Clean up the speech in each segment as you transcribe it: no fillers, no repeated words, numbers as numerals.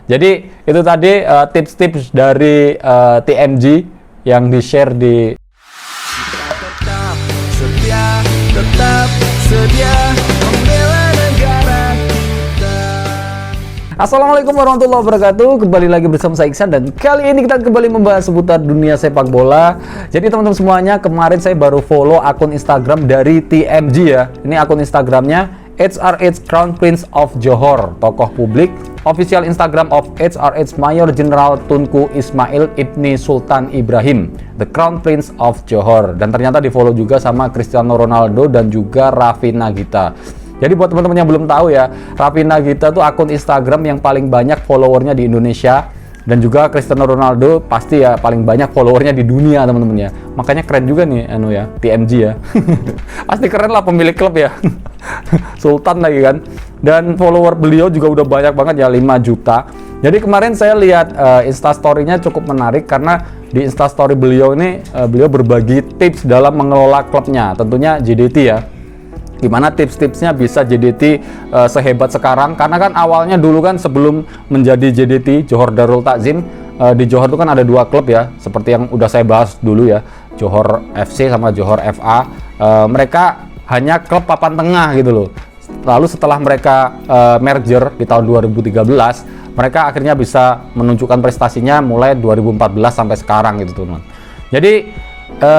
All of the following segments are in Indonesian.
Jadi itu tadi tips-tips dari TMG yang di-share di tetap setia membela negara kita. Assalamualaikum warahmatullahi wabarakatuh. Kembali lagi bersama saya Iksan, dan kali ini kita kembali membahas seputar dunia sepak bola. Jadi teman-teman semuanya, kemarin saya baru follow akun Instagram dari TMG ya. Ini akun Instagramnya HRH Crown Prince of Johor, tokoh publik. Official Instagram of HRH Mayor General Tunku Ismail Ibni Sultan Ibrahim, the Crown Prince of Johor. Dan ternyata di follow juga sama Cristiano Ronaldo dan juga Raffi Nagita. Jadi buat teman-teman yang belum tahu ya, Raffi Nagita tuh akun Instagram yang paling banyak followernya di Indonesia, dan juga Cristiano Ronaldo pasti ya paling banyak followernya di dunia teman-teman ya. Makanya keren juga nih TMG ya. Pasti keren lah pemilik klub ya. Sultan lagi kan. Dan follower beliau juga udah banyak banget ya, 5 juta. Jadi kemarin saya lihat instastory-nya cukup menarik, karena di instastory beliau ini beliau berbagi tips dalam mengelola klubnya, tentunya JDT ya. Gimana tips-tipsnya bisa JDT sehebat sekarang, karena kan awalnya dulu kan sebelum menjadi JDT Johor Darul Takzim, di Johor itu kan ada 2 klub ya, seperti yang udah saya bahas dulu ya, Johor FC sama Johor FA. Mereka hanya klub papan tengah gitu loh. Lalu setelah mereka merger di tahun 2013, mereka akhirnya bisa menunjukkan prestasinya mulai 2014 sampai sekarang gitu teman. Jadi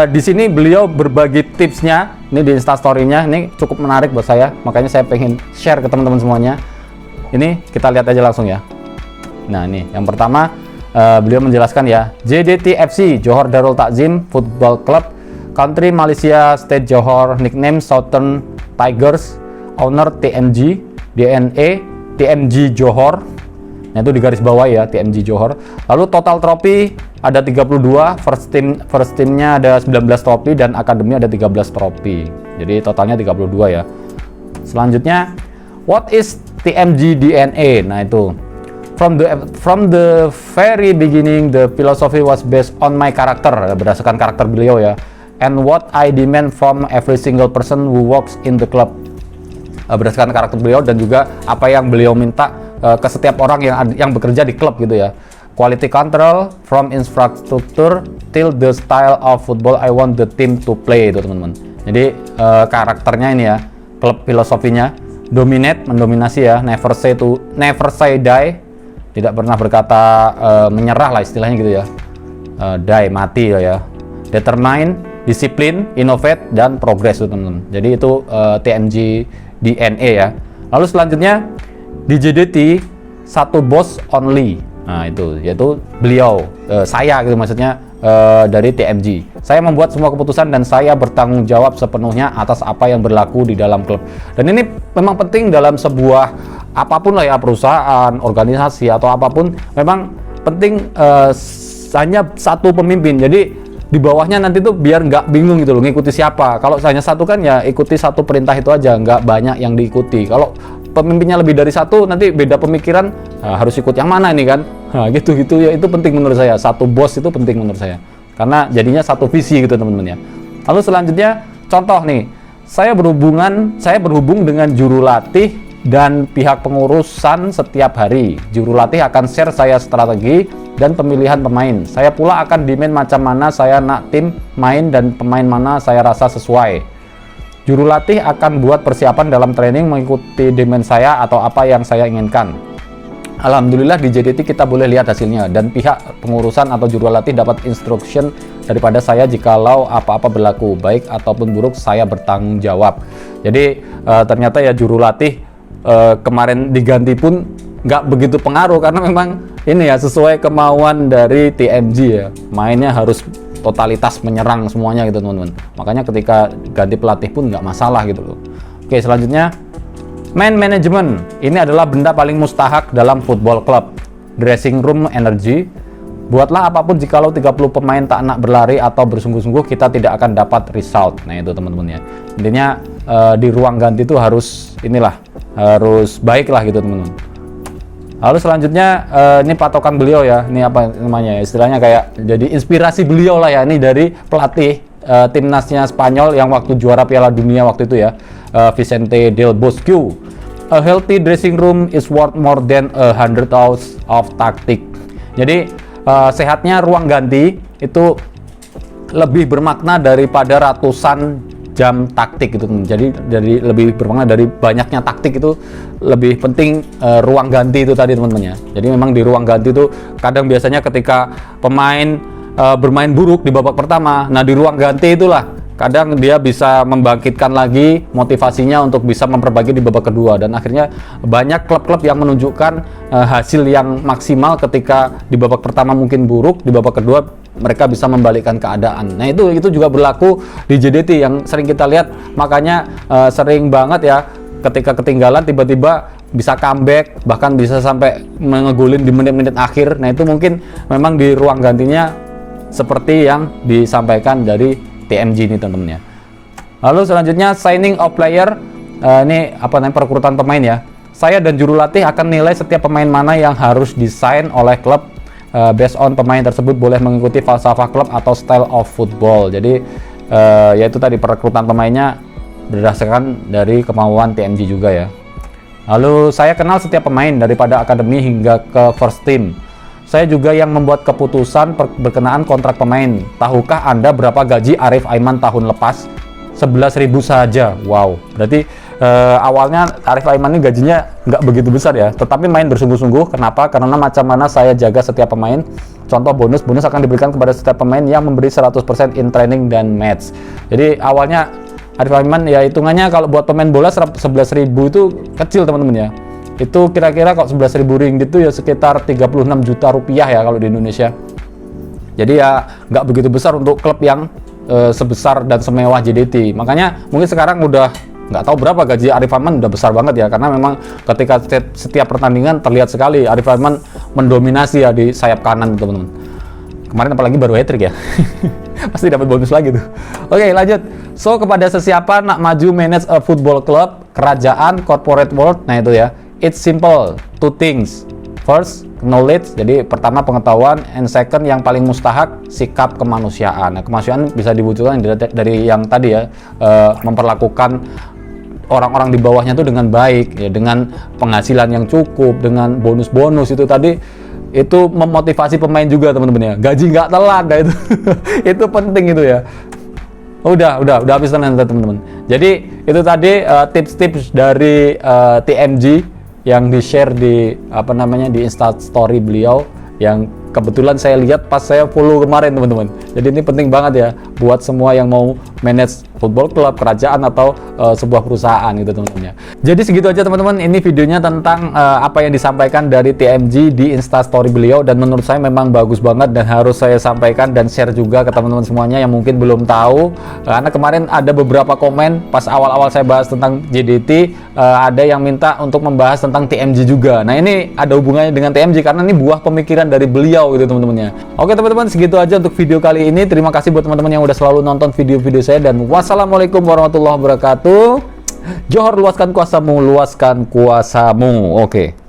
di sini beliau berbagi tipsnya, ini di instastory-nya, ini cukup menarik buat saya, makanya saya pengen share ke teman-teman semuanya. Ini kita lihat aja langsung ya. Nah ini yang pertama, beliau menjelaskan ya, JDT FC Johor Darul Takzim Football Club, Country Malaysia, State Johor, nickname Southern Tigers, owner TMG, DNA TMG Johor. Nah itu di garis bawah ya, TMG Johor. Lalu total trofi ada 32, first teamnya ada 19 trofi, dan akademi ada 13 trofi. Jadi totalnya 32 ya. Selanjutnya, what is TMG DNA? Nah itu, from the very beginning the philosophy was based on my character, berdasarkan karakter beliau ya, and what I demand from every single person who works in the club. Berdasarkan karakter beliau dan juga apa yang beliau minta ke setiap orang yang bekerja di klub gitu ya. Quality control from infrastructure till the style of football I want the team to play itu teman-teman. Jadi karakternya ini ya, klub filosofinya dominate, mendominasi ya, never say die, tidak pernah berkata menyerah lah istilahnya gitu ya. Die, mati ya. Determine, disiplin, innovate, dan progress itu teman-teman. Jadi itu TMG DNA ya. Lalu selanjutnya di JDT satu boss only. Nah itu yaitu beliau, saya gitu maksudnya, dari TMG. Saya membuat semua keputusan dan saya bertanggung jawab sepenuhnya atas apa yang berlaku di dalam klub. Dan ini memang penting dalam sebuah apapun lah ya, perusahaan, organisasi atau apapun, memang penting hanya satu pemimpin. Jadi di bawahnya nanti tuh biar nggak bingung gitu loh ngikuti siapa. Kalau hanya satu kan ya ikuti satu perintah itu aja, nggak banyak yang diikuti. Kalau pemimpinnya lebih dari satu, nanti beda pemikiran, harus ikut yang mana ini kan. Nah gitu ya, itu penting menurut saya. Satu bos itu penting menurut saya, karena jadinya satu visi gitu teman-teman ya. Lalu selanjutnya, contoh nih, saya berhubung dengan juru latih dan pihak pengurusan setiap hari. Juru latih akan share saya strategi dan pemilihan pemain. Saya pula akan demand macam mana saya nak tim main dan pemain mana saya rasa sesuai. Juru latih akan buat persiapan dalam training mengikuti demand saya atau apa yang saya inginkan. Alhamdulillah di JDT kita boleh lihat hasilnya, dan pihak pengurusan atau juru latih dapat instruction daripada saya jikalau apa-apa berlaku, baik ataupun buruk saya bertanggung jawab. Jadi ternyata ya juru latih kemarin diganti pun nggak begitu pengaruh, karena memang ini ya sesuai kemauan dari TMG ya, mainnya harus totalitas menyerang semuanya gitu teman-teman. Makanya ketika ganti pelatih pun nggak masalah gitu loh. Oke, selanjutnya man management. Ini adalah benda paling mustahak dalam football club. Dressing room energy. Buatlah apapun jikalau 30 pemain tak nak berlari atau bersungguh-sungguh, kita tidak akan dapat result. Nah itu teman-teman ya. Intinya di ruang ganti itu harus harus baik lah gitu teman-teman. Lalu selanjutnya ini patokan beliau ya, ini apa namanya, istilahnya kayak jadi inspirasi beliau lah ya, ini dari pelatih timnasnya Spanyol yang waktu juara Piala Dunia waktu itu ya, Vicente del Bosque. A healthy dressing room is worth more than 100 hours of tactic. Jadi sehatnya ruang ganti itu lebih bermakna daripada ratusan jam taktik gitu. Jadi dari lebih bermakna dari banyaknya taktik itu lebih penting ruang ganti itu tadi teman-teman ya. Jadi memang di ruang ganti itu kadang biasanya ketika pemain bermain buruk di babak pertama, nah di ruang ganti itulah kadang dia bisa membangkitkan lagi motivasinya untuk bisa memperbaiki di babak kedua, dan akhirnya banyak klub-klub yang menunjukkan hasil yang maksimal ketika di babak pertama mungkin buruk, di babak kedua mereka bisa membalikkan keadaan. Nah itu juga berlaku di JDT yang sering kita lihat, makanya sering banget ya ketika ketinggalan tiba-tiba bisa comeback, bahkan bisa sampai ngegolin di menit-menit akhir. Nah itu mungkin memang di ruang gantinya seperti yang disampaikan dari TMG ini teman-teman ya. Lalu selanjutnya signing of player, ini apa namanya, perekrutan pemain ya. Saya dan juru latih akan nilai setiap pemain mana yang harus disign oleh klub. Based on pemain tersebut boleh mengikuti falsafah klub atau style of football. Jadi yaitu tadi perekrutan pemainnya berdasarkan dari kemauan TMG juga ya. Lalu saya kenal setiap pemain daripada akademi hingga ke first team. Saya juga yang membuat keputusan berkenaan kontrak pemain. Tahukah Anda berapa gaji Arif Aiman tahun lepas? 11.000 saja. Wow. Berarti awalnya Arif Aiman ini gajinya nggak begitu besar ya. Tetapi main bersungguh-sungguh. Kenapa? Karena macam mana saya jaga setiap pemain. Contoh bonus akan diberikan kepada setiap pemain yang memberi 100% in training dan match. Jadi awalnya Arif Aiman ya hitungannya kalau buat pemain bola 11.000 itu kecil teman-teman ya. Itu kira-kira kalau 11.000 ringgit itu ya sekitar 36 juta rupiah ya kalau di Indonesia. Jadi ya nggak begitu besar untuk klub yang sebesar dan semewah JDT. Makanya mungkin sekarang udah nggak tahu berapa gaji Arif Aiman, udah besar banget ya, karena memang ketika setiap pertandingan terlihat sekali Arif Aiman mendominasi ya di sayap kanan teman-teman. Kemarin apalagi baru hat-trick ya. Pasti dapat bonus lagi tuh. Oke, lanjut. So kepada sesiapa nak maju manage a football club, kerajaan, corporate world, nah itu ya. It's simple, two things. First, knowledge, jadi pertama pengetahuan, and second yang paling mustahak, sikap kemanusiaan. Nah, kemanusiaan bisa diwujudkan dari yang tadi ya, memperlakukan orang-orang di bawahnya itu dengan baik, ya, dengan penghasilan yang cukup, dengan bonus-bonus itu tadi, itu memotivasi pemain juga teman-teman ya. Gaji nggak telat, nah itu itu penting itu ya. Udah habis teman-teman. Jadi itu tadi tips-tips dari TMG yang di-share di di Insta story beliau, yang kebetulan saya lihat pas saya follow kemarin teman-teman. Jadi ini penting banget ya buat semua yang mau manage football club, kerajaan atau sebuah perusahaan gitu teman-teman ya. Jadi segitu aja teman-teman, ini videonya tentang apa yang disampaikan dari TMG di Insta story beliau, dan menurut saya memang bagus banget dan harus saya sampaikan dan share juga ke teman-teman semuanya yang mungkin belum tahu. Karena kemarin ada beberapa komen pas awal-awal saya bahas tentang JDT, ada yang minta untuk membahas tentang TMG juga. Nah ini ada hubungannya dengan TMG karena ini buah pemikiran dari beliau gitu teman-teman ya. Oke teman-teman, segitu aja untuk video kali ini. Terima kasih buat teman-teman yang udah selalu nonton video-video saya, dan wassalamualaikum warahmatullahi wabarakatuh. Johor, luaskan kuasamu, luaskan kuasamu. Oke.